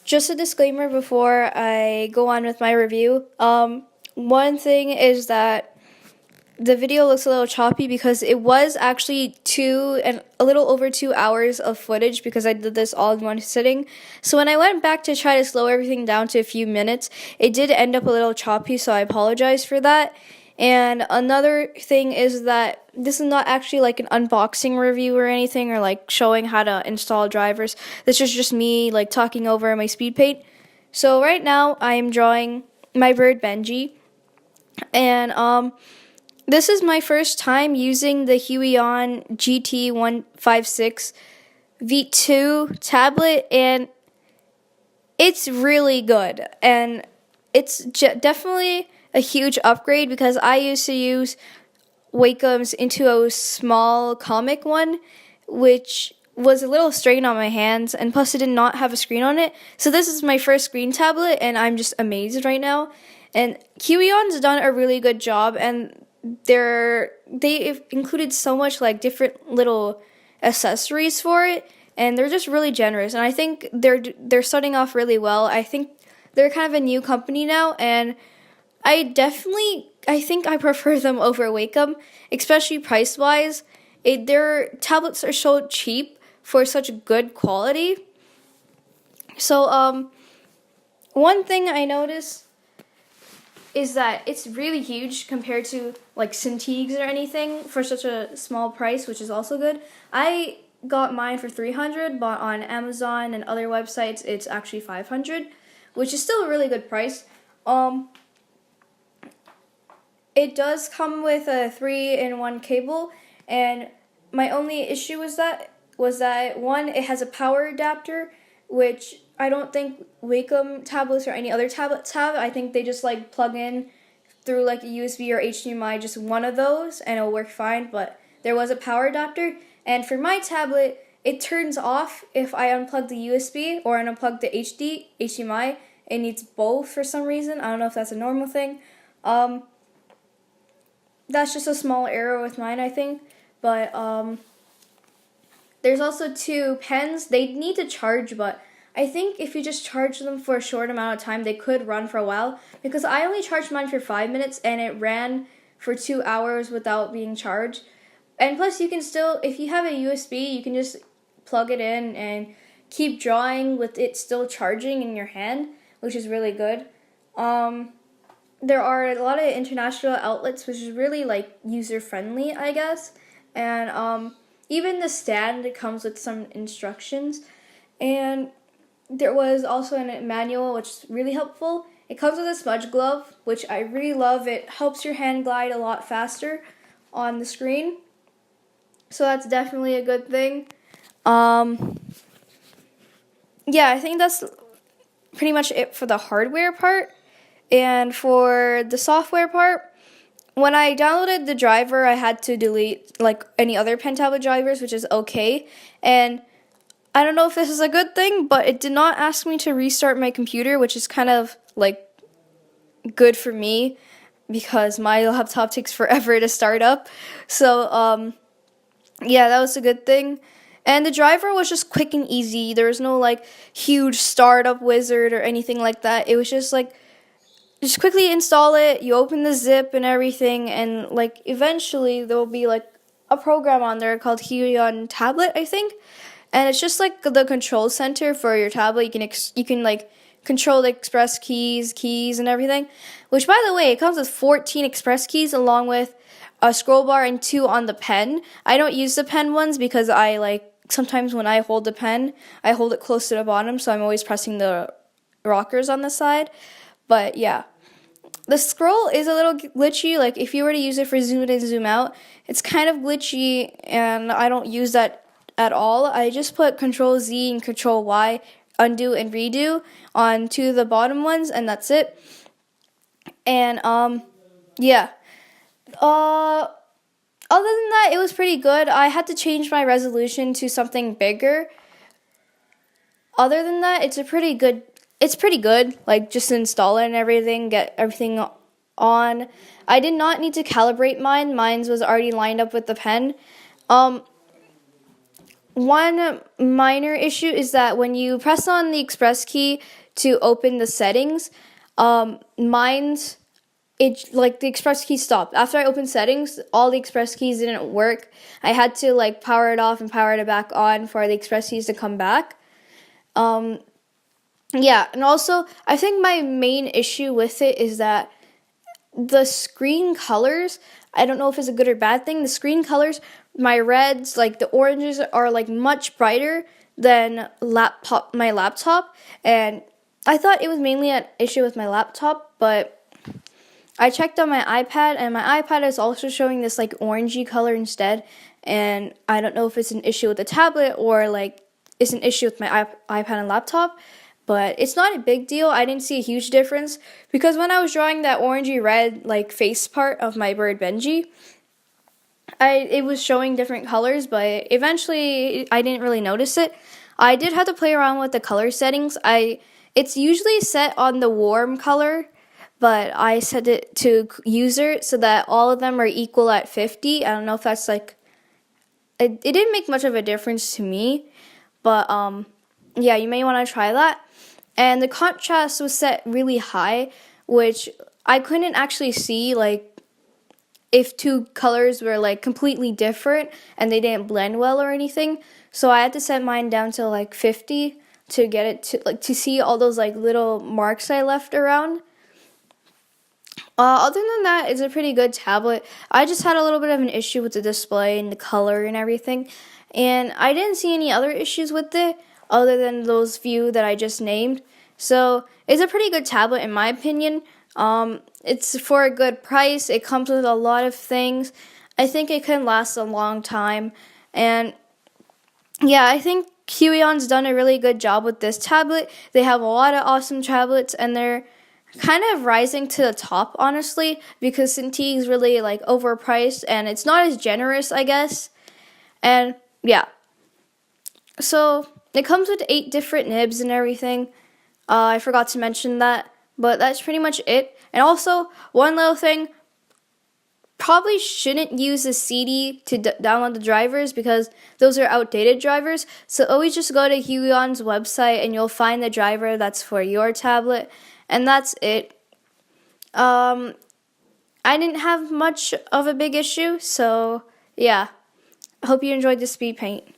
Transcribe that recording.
Just a disclaimer before I go on with my review. One thing is that the video looks a little choppy because it was actually a little over 2 hours of footage because I did this all in one sitting. So when I went back to try to slow everything down to a few minutes, it did end up a little choppy, so I apologize for that. And another thing is that this is not actually like an unboxing review or anything, or like showing how to install drivers. This is just me like talking over my Speedpaint. So right now I am drawing my bird Benji, and this is my first time using the Huion GT-156V2 tablet, and it's really good. And it's definitely a huge upgrade because I used to use Wacom's into a small comic one, which was a little strain on my hands, and plus it did not have a screen on it. So this is my first screen tablet, and I'm just amazed right now. And Huion's done a really good job, and they've included so much like different little accessories for it, and they're just really generous. And I think they're starting off really well. I think they're kind of a new company now, and I think I prefer them over Wacom, especially price wise. Their tablets are so cheap for such good quality. So one thing I noticed is that it's really huge compared to like Cintiqs or anything for such a small price, which is also good. I got mine for $300, but on Amazon and other websites it's actually $500, which is still a really good price. It does come with a 3-in-1 cable, and my only issue was that one, it has a power adapter, which I don't think Wacom tablets or any other tablets have. I think they just like plug in through like a USB or HDMI, just one of those, and it'll work fine. But there was a power adapter, and for my tablet, it turns off if I unplug the USB or unplug the HDMI. It needs both for some reason. I don't know if that's a normal thing. That's just a small error with mine, I think. But there's also two pens. They need to charge, but I think if you just charge them for a short amount of time, they could run for a while. Because I only charged mine for 5 minutes, and it ran for 2 hours without being charged. And plus, you can still, if you have a USB, you can just plug it in and keep drawing with it still charging in your hand, which is really good. There are a lot of international outlets, which is really like user friendly, I guess. And even the stand comes with some instructions. And there was also a manual, which is really helpful. It comes with a smudge glove, which I really love. It helps your hand glide a lot faster on the screen. So that's definitely a good thing. Yeah, I think that's pretty much it for the hardware part. And for the software part, when I downloaded the driver, I had to delete like any other pen tablet drivers, which is okay. And I don't know if this is a good thing, but it did not ask me to restart my computer, which is kind of like good for me because my laptop takes forever to start up. So yeah, that was a good thing. And the driver was just quick and easy. There was no like huge startup wizard or anything like that. It was just like, just quickly install it, you open the zip and everything, and like eventually there will be like a program on there called Huion Tablet, I think. And it's just like the control center for your tablet. You can like control the express keys and everything. Which, by the way, it comes with 14 express keys along with a scroll bar and 2 on the pen. I don't use the pen ones because I like sometimes when I hold the pen, I hold it close to the bottom, so I'm always pressing the rockers on the side. But yeah, the scroll is a little glitchy. Like if you were to use it for zoom in and zoom out, it's kind of glitchy, and I don't use that at all. I just put Control Z and Control Y, undo and redo on 2 of the bottom ones, and that's it. And yeah. Other than that, it was pretty good. I had to change my resolution to something bigger. Other than that, it's pretty good. Like just install it and everything, get everything on. I did not need to calibrate mine. Mine was already lined up with the pen. One one minor issue is that when you press on the express key to open the settings, mine's the express key stopped. After I opened settings, all the express keys didn't work. I had to like power it off and power it back on for the express keys to come back. Yeah, and also I think my main issue with it is that the screen colors, I don't know if it's a good or bad thing. The screen colors, my reds, like the oranges are like much brighter than my laptop, and I thought it was mainly an issue with my laptop, but I checked on my iPad, and my iPad is also showing this like orangey color instead, and I don't know if it's an issue with the tablet or like it's an issue with my iPad and laptop. But it's not a big deal. I didn't see a huge difference because when I was drawing that orangey red like face part of my bird Benji, it was showing different colors, but eventually I didn't really notice it. I did have to play around with the color settings. It's usually set on the warm color, but I set it to user so that all of them are equal at 50. I don't know if that's like it didn't make much of a difference to me, but yeah, you may want to try that. And the contrast was set really high, which I couldn't actually see like if two colors were like completely different and they didn't blend well or anything. So I had to set mine down to like 50 to get it to see all those like little marks I left around. Other than that, it's a pretty good tablet. I just had a little bit of an issue with the display and the color and everything, and I didn't see any other issues with it other than those few that I just named. So it's a pretty good tablet in my opinion. It's for a good price. It comes with a lot of things. I think it can last a long time. And yeah, I think Huion's done a really good job with this tablet. They have a lot of awesome tablets, and they're kind of rising to the top, honestly, because Cintigue's really like overpriced and it's not as generous, I guess. And yeah. So it comes with 8 different nibs and everything. I forgot to mention that, but that's pretty much it. And also, one little thing, probably shouldn't use a CD to download the drivers because those are outdated drivers. So always just go to Huion's website and you'll find the driver that's for your tablet. And that's it. I didn't have much of a big issue, so yeah. I hope you enjoyed the Speedpaint.